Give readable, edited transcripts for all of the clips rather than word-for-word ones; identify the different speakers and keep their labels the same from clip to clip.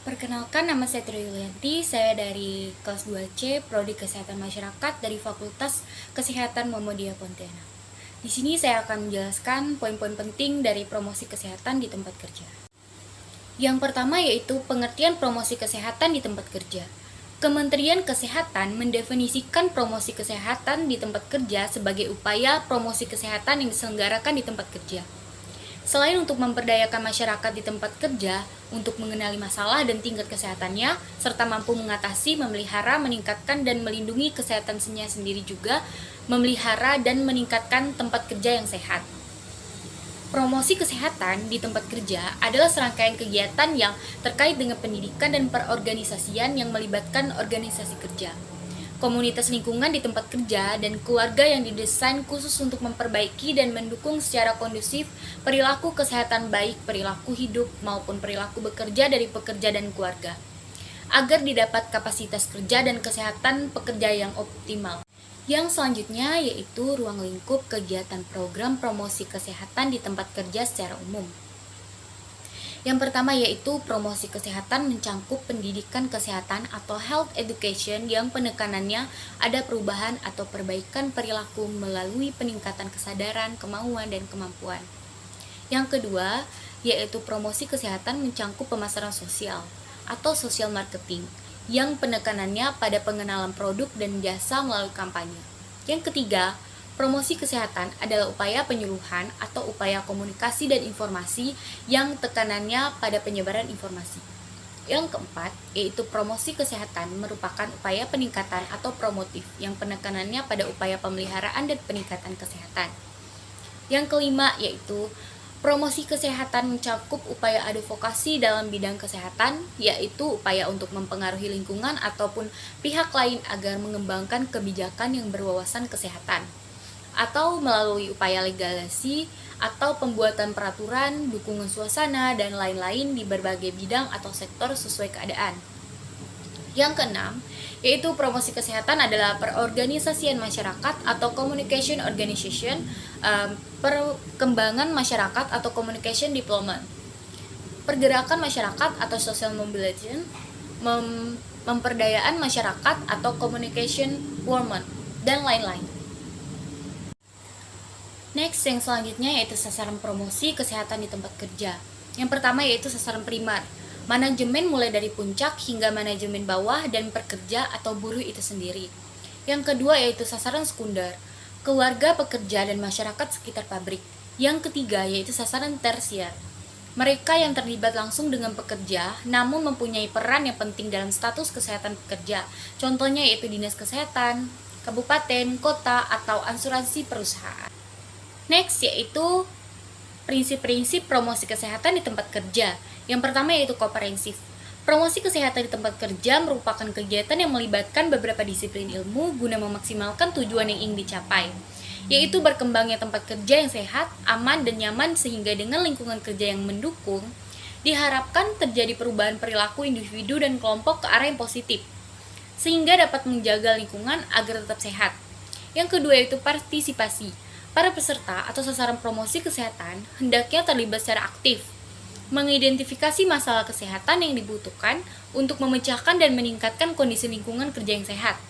Speaker 1: Perkenalkan, nama saya Tri Yulianti, saya dari kelas 2C, Prodi Kesehatan Masyarakat dari Fakultas Kesehatan Muhammadiyah Pontianak. Di sini saya akan menjelaskan poin-poin penting dari promosi kesehatan di tempat kerja. Yang pertama yaitu pengertian promosi kesehatan di tempat kerja. Kementerian Kesehatan mendefinisikan promosi kesehatan di tempat kerja sebagai upaya promosi kesehatan yang diselenggarakan di tempat kerja. Selain untuk memperdayakan masyarakat di tempat kerja, untuk mengenali masalah dan tingkat kesehatannya, serta mampu mengatasi, memelihara, meningkatkan, dan melindungi kesehatannya sendiri juga, memelihara dan meningkatkan tempat kerja yang sehat. Promosi kesehatan di tempat kerja adalah serangkaian kegiatan yang terkait dengan pendidikan dan perorganisasian yang melibatkan organisasi kerja, komunitas lingkungan di tempat kerja, dan keluarga yang didesain khusus untuk memperbaiki dan mendukung secara kondusif perilaku kesehatan baik perilaku hidup maupun perilaku bekerja dari pekerja dan keluarga, agar didapat kapasitas kerja dan kesehatan pekerja yang optimal. Yang selanjutnya yaitu ruang lingkup kegiatan program promosi kesehatan di tempat kerja secara umum. Yang pertama yaitu promosi kesehatan mencangkup pendidikan kesehatan atau health education yang penekanannya ada perubahan atau perbaikan perilaku melalui peningkatan kesadaran, kemauan, dan kemampuan. Yang kedua yaitu promosi kesehatan mencangkup pemasaran sosial atau social marketing yang penekanannya pada pengenalan produk dan jasa melalui kampanye. Yang ketiga, promosi kesehatan adalah upaya penyuluhan atau upaya komunikasi dan informasi yang tekanannya pada penyebaran informasi. Yang keempat, yaitu promosi kesehatan merupakan upaya peningkatan atau promotif yang penekanannya pada upaya pemeliharaan dan peningkatan kesehatan. Yang kelima, yaitu promosi kesehatan mencakup upaya advokasi dalam bidang kesehatan, yaitu upaya untuk mempengaruhi lingkungan ataupun pihak lain agar mengembangkan kebijakan yang berwawasan kesehatan, atau melalui upaya legislasi atau pembuatan peraturan, dukungan suasana, dan lain-lain di berbagai bidang atau sektor sesuai keadaan. Yang keenam, yaitu promosi kesehatan adalah perorganisasian masyarakat atau communication organization, perkembangan masyarakat atau communication development, pergerakan masyarakat atau social mobilization, memperdayaan masyarakat atau communication women, dan lain-lain. Next, yang selanjutnya yaitu sasaran promosi kesehatan di tempat kerja. Yang pertama yaitu sasaran primer, manajemen mulai dari puncak hingga manajemen bawah dan pekerja atau buruh itu sendiri. Yang kedua yaitu sasaran sekunder, keluarga, pekerja, dan masyarakat sekitar pabrik. Yang ketiga yaitu sasaran tersier, mereka yang terlibat langsung dengan pekerja namun mempunyai peran yang penting dalam status kesehatan pekerja. Contohnya yaitu dinas kesehatan, kabupaten, kota, atau asuransi perusahaan. Next yaitu prinsip-prinsip promosi kesehatan di tempat kerja. Yang pertama yaitu komprehensif. Promosi kesehatan di tempat kerja merupakan kegiatan yang melibatkan beberapa disiplin ilmu guna memaksimalkan tujuan yang ingin dicapai, yaitu berkembangnya tempat kerja yang sehat, aman, dan nyaman sehingga dengan lingkungan kerja yang mendukung, diharapkan terjadi perubahan perilaku individu dan kelompok ke arah yang positif, sehingga dapat menjaga lingkungan agar tetap sehat. Yang kedua yaitu partisipasi. Para peserta atau sasaran promosi kesehatan hendaknya terlibat secara aktif, mengidentifikasi masalah kesehatan yang dibutuhkan untuk memecahkan dan meningkatkan kondisi lingkungan kerja yang sehat.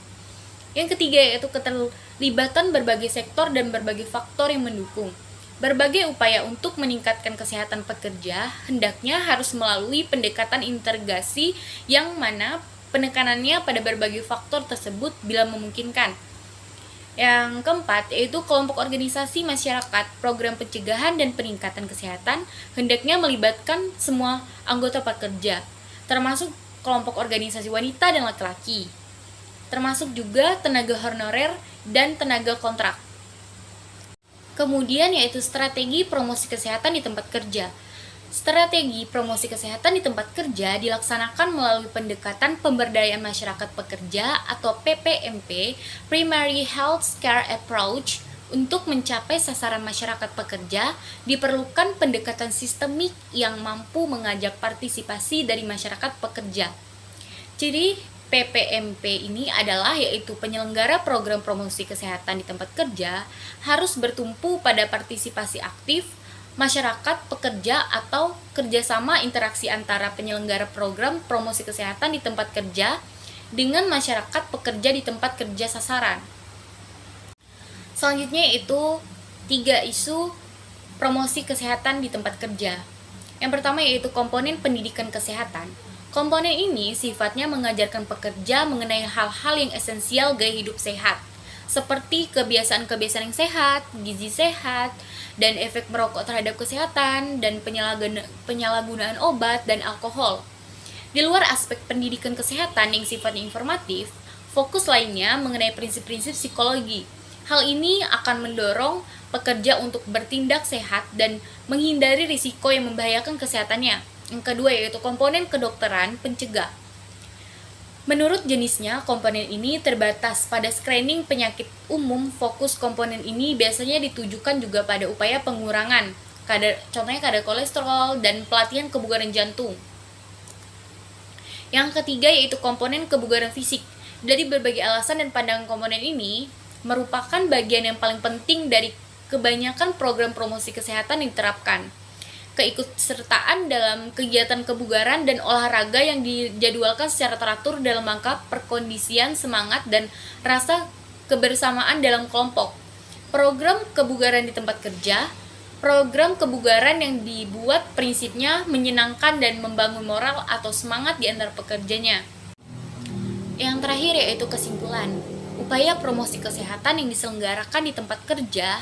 Speaker 1: Yang ketiga yaitu keterlibatan berbagai sektor dan berbagai faktor yang mendukung. Berbagai upaya untuk meningkatkan kesehatan pekerja hendaknya harus melalui pendekatan integrasi yang mana penekanannya pada berbagai faktor tersebut bila memungkinkan. Yang keempat, yaitu kelompok organisasi masyarakat, program pencegahan dan peningkatan kesehatan hendaknya melibatkan semua anggota pekerja, termasuk kelompok organisasi wanita dan laki-laki, termasuk juga tenaga honorer dan tenaga kontrak. Kemudian yaitu strategi promosi kesehatan di tempat kerja. Strategi promosi kesehatan di tempat kerja dilaksanakan melalui pendekatan pemberdayaan masyarakat pekerja atau PPMP, Primary Health Care Approach. Untuk mencapai sasaran masyarakat pekerja, diperlukan pendekatan sistemik yang mampu mengajak partisipasi dari masyarakat pekerja. Jadi, PPMP ini adalah yaitu penyelenggara program promosi kesehatan di tempat kerja harus bertumpu pada partisipasi aktif, masyarakat, pekerja, atau kerjasama interaksi antara penyelenggara program promosi kesehatan di tempat kerja dengan masyarakat pekerja di tempat kerja sasaran. Selanjutnya yaitu 3 isu promosi kesehatan di tempat kerja. Yang pertama yaitu komponen pendidikan kesehatan. Komponen ini sifatnya mengajarkan pekerja mengenai hal-hal yang esensial gaya hidup sehat, seperti kebiasaan-kebiasaan yang sehat, gizi sehat, dan efek merokok terhadap kesehatan, dan penyalahgunaan obat dan alkohol. Di luar aspek pendidikan kesehatan yang sifatnya informatif, fokus lainnya mengenai prinsip-prinsip psikologi. Hal ini akan mendorong pekerja untuk bertindak sehat dan menghindari risiko yang membahayakan kesehatannya. Yang kedua yaitu komponen kedokteran pencegah. Menurut jenisnya, komponen ini terbatas pada screening penyakit umum. Fokus komponen ini biasanya ditujukan juga pada upaya pengurangan, contohnya kadar kolesterol dan pelatihan kebugaran jantung. Yang ketiga yaitu komponen kebugaran fisik. Dari berbagai alasan dan pandangan komponen ini merupakan bagian yang paling penting dari kebanyakan program promosi kesehatan yang diterapkan. Keikutsertaan dalam kegiatan kebugaran dan olahraga yang dijadwalkan secara teratur dalam rangka perkondisian semangat dan rasa kebersamaan dalam kelompok. Program kebugaran di tempat kerja, program kebugaran yang dibuat prinsipnya menyenangkan dan membangun moral atau semangat di antara pekerjanya. Yang terakhir yaitu kesimpulan. Upaya promosi kesehatan yang diselenggarakan di tempat kerja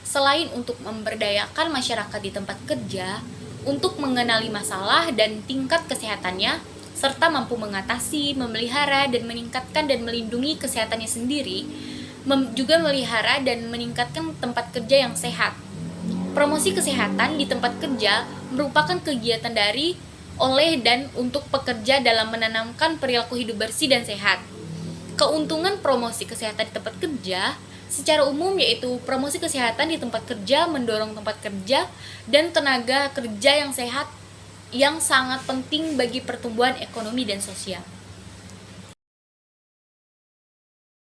Speaker 1: selain untuk memberdayakan masyarakat di tempat kerja untuk mengenali masalah dan tingkat kesehatannya, serta mampu mengatasi, memelihara, dan meningkatkan dan melindungi kesehatannya sendiri, juga memelihara dan meningkatkan tempat kerja yang sehat. Promosi kesehatan di tempat kerja merupakan kegiatan dari, oleh, dan untuk pekerja dalam menanamkan perilaku hidup bersih dan sehat. Keuntungan promosi kesehatan di tempat kerja secara umum yaitu promosi kesehatan di tempat kerja mendorong tempat kerja dan tenaga kerja yang sehat yang sangat penting bagi pertumbuhan ekonomi dan sosial.